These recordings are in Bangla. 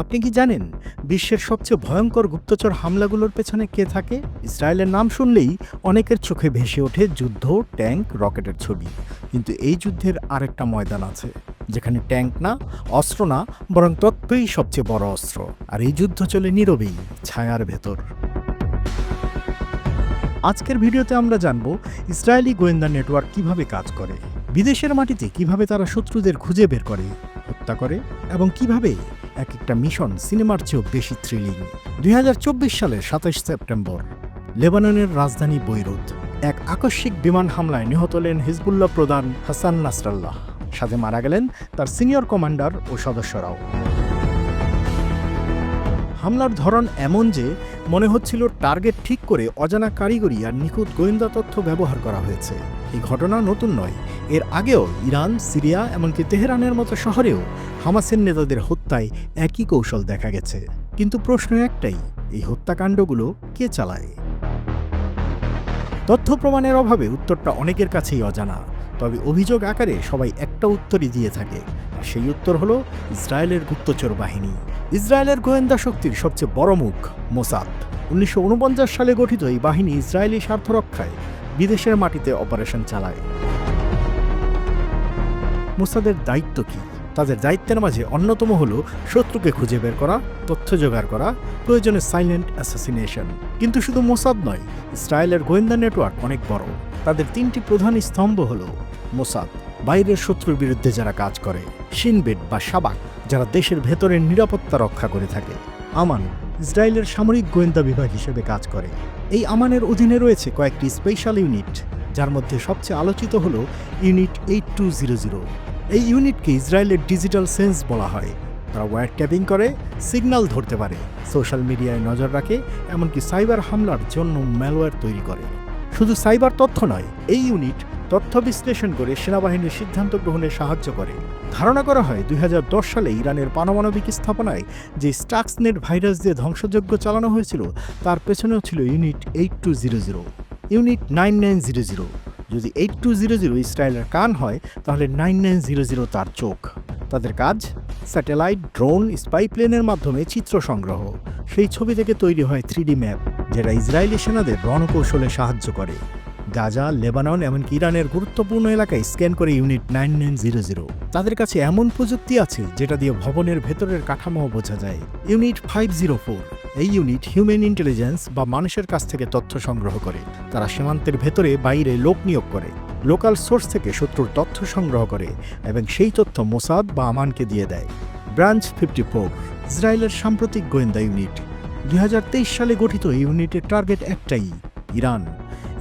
আপনি কি জানেন বিশ্বের সবচেয়ে ভয়ঙ্কর গুপ্তচর হামলাগুলোর পেছনে কে থাকে? ইসরায়েলের নাম শুনলেই অনেকের চোখে ভেসে ওঠে যুদ্ধ, ট্যাঙ্ক, রকেটের ছবি। কিন্তু এই যুদ্ধের আরেকটা ময়দান আছে, যেখানে ট্যাঙ্ক না, অস্ত্র না, বরং তথ্যই সবচেয়ে বড় অস্ত্র। আর এই যুদ্ধ চলে নীরবেই, ছায়ার ভেতর। আজকের ভিডিওতে আমরা জানব ইসরায়েলি গোয়েন্দা নেটওয়ার্ক কিভাবে কাজ করে, বিদেশের মাটিতে কিভাবে তারা শত্রুদের খুঁজে বের করে, হত্যা করে, এবং কিভাবে এক একটা মিশন সিনেমার চেয়েও বেশি থ্রিলিং। 2024 সালের 27 সেপ্টেম্বর লেবাননের রাজধানী বৈরুত এক আকস্মিক বিমান হামলায় নিহত হলেন হিজবুল্লাহ প্রধান হাসান নাসরাল্লাহ। সাথে মারা গেলেন তার সিনিয়র কমান্ডার ও সদস্যরাও। হামলার ধরন এমন যে মনে হচ্ছিল টার্গেট ঠিক করে অজানা কারিগরি আর নিখুঁত গোয়েন্দা তথ্য ব্যবহার করা হয়েছে। এই ঘটনা নতুন নয়, এর আগেও ইরান, সিরিয়া, এমনকি তেহরানের মতো শহরেও হামাসের নেতাদের হত্যায় একই কৌশল দেখা গেছে। কিন্তু প্রশ্ন একটাই, এই হত্যাকাণ্ডগুলো কে চালায়? তথ্য প্রমাণের অভাবে উত্তরটা অনেকের কাছেই অজানা। তবে অভিযোগ আকারে সবাই একটা উত্তরই দিয়ে থাকে, আর সেই উত্তর হলো ইসরায়েলের গুপ্তচর বাহিনী। ইসরায়েলের গোয়েন্দা শক্তির সবচেয়ে বড় মুখ মোসাদ। 1949 সালে গঠিত এই বাহিনী ইসরায়েলি স্বার্থ রক্ষায় বিদেশের মাটিতে অপারেশন চালায়। মোসাদের দায়িত্ব কি? তাদের দায়িত্বের মাঝে অন্যতম হল শত্রুকে খুঁজে বের করা, তথ্য জোগাড় করা, প্রয়োজনে সাইলেন্ট অ্যাসাসিনেশন। কিন্তু শুধু মোসাদ নয়, ইসরায়েলের গোয়েন্দা নেটওয়ার্ক অনেক বড়। তাদের তিনটি প্রধান স্তম্ভ হল মোসাদ, বাইরের শত্রুর বিরুদ্ধে যারা কাজ করে; শিন বেট বা শাবাক, যারা দেশের ভেতরের নিরাপত্তা রক্ষা করে থাকে; আমান, ইসরায়েলের সামরিক গোয়েন্দা বিভাগ হিসেবে কাজ করে। এই আমানের অধীনে রয়েছে কয়েকটি স্পেশাল ইউনিট, যার মধ্যে সবচেয়ে আলোচিত হল ইউনিট 8200। এই ইউনিটকে ইসরায়েলের ডিজিটাল সেন্স বলা হয়। তারা ওয়্যার ট্যাপিং করে, সিগন্যাল ধরতে পারে, সোশ্যাল মিডিয়ায় নজর রাখে, এমনকি সাইবার হামলার জন্য ম্যালওয়্যার তৈরি করে। শুধু সাইবার তথ্য নয়, এই ইউনিট তথ্য বিশ্লেষণ করে সেনাবাহিনীর সিদ্ধান্ত গ্রহণে সাহায্য করে। ধারণা করা হয় 2010 সালে ইরানের পারমাণবিক স্থাপনায় যে স্টাক্সনেট ভাইরাস দিয়ে ধ্বংসযজ্ঞ চালানো হয়েছিল, তার পেছনেও ছিল ইউনিট 8200। ইউনিট 9900। যদি 8200 ইসরায়েলের কান হয়, তাহলে 9900 তার চোখ। তাদের কাজ স্যাটেলাইট, ড্রোন, স্পাই প্লেনের মাধ্যমে চিত্র সংগ্রহ। সেই ছবি থেকে তৈরি হয় 3D ম্যাপ, যেটা ইসরায়েলি সেনাদের রণকৌশলে সাহায্য করে। গাজা, লেবানন, এমনকি ইরানের গুরুত্বপূর্ণ এলাকায় স্ক্যান করে ইউনিট 9900। তাদের কাছে এমন প্রযুক্তি আছে যেটা দিয়ে ভবনের ভেতরের কাঠামো বোঝা যায়। ইউনিট 504। এই ইউনিট হিউম্যান ইন্টেলিজেন্স বা মানুষের কাছ থেকে তথ্য সংগ্রহ করে। তারা সীমান্তের ভেতরে বাইরে লোক নিয়োগ করে, লোকাল সোর্স থেকে শত্রুর তথ্য সংগ্রহ করে এবং সেই তথ্য মোসাদ বা আমানকে দিয়ে দেয়। ব্রাঞ্চ 54, ইসরায়েলের সাম্প্রতিক গোয়েন্দা ইউনিট। 2023 সালে গঠিত এই ইউনিটের টার্গেট একটাই, ইরান।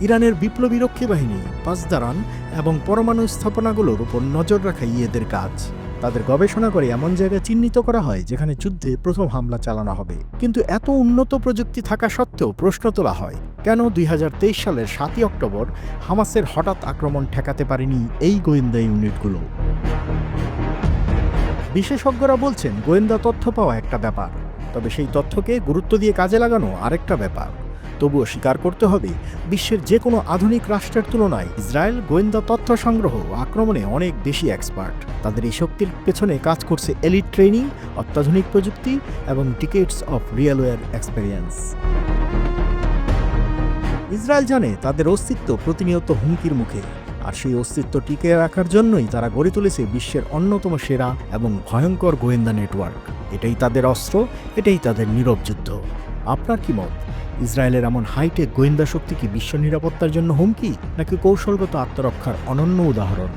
ইরানের বিপ্লবী রক্ষী বাহিনী, পাসদারান এবং পরমাণু স্থাপনাগুলোর উপর নজর রাখাই এদের কাজ। তাদের গবেষণা করে এমন জায়গায় চিহ্নিত করা হয় যেখানে যুদ্ধে প্রথম হামলা চালানো হবে। কিন্তু এত উন্নত প্রযুক্তি থাকা সত্ত্বেও প্রশ্ন তোলা হয়, কেন 2023 সালের 7ই অক্টোবর হামাসের হঠাৎ আক্রমণ ঠেকাতে পারেনি এই গোয়েন্দা ইউনিটগুলো? বিশেষজ্ঞরা বলছেন, গোয়েন্দা তথ্য পাওয়া একটা ব্যাপার, তবে সেই তথ্যকে গুরুত্ব দিয়ে কাজে লাগানো আরেকটা ব্যাপার। তবুও স্বীকার করতে হবে, বিশ্বের যে কোনো আধুনিক রাষ্ট্রের তুলনায় ইসরায়েল গোয়েন্দা তথ্য সংগ্রহ ও আক্রমণে অনেক বেশি এক্সপার্ট। তাদের এই শক্তির পেছনে কাজ করছে এলিট ট্রেনিং, অত্যাধুনিক প্রযুক্তি এবং ডিকেডস অফ রিয়েলওয়্যার এক্সপেরিয়েন্স। ইসরায়েল জানে তাদের অস্তিত্ব প্রতিনিয়ত হুমকির মুখে, আর সেই অস্তিত্ব টিকে রাখার জন্যই তারা গড়ে তুলেছে বিশ্বের অন্যতম সেরা এবং ভয়ঙ্কর গোয়েন্দা নেটওয়ার্ক। এটাই তাদের অস্ত্র, এটাই তাদের নীরব যুদ্ধ। আপনার কি মত? ইসরায়েলের এমন হাইটেক গোয়েন্দা শক্তি কি বিশ্ব নিরাপত্তার জন্য হুমকি, নাকি কৌশলগত আত্মরক্ষার অনন্য উদাহরণ?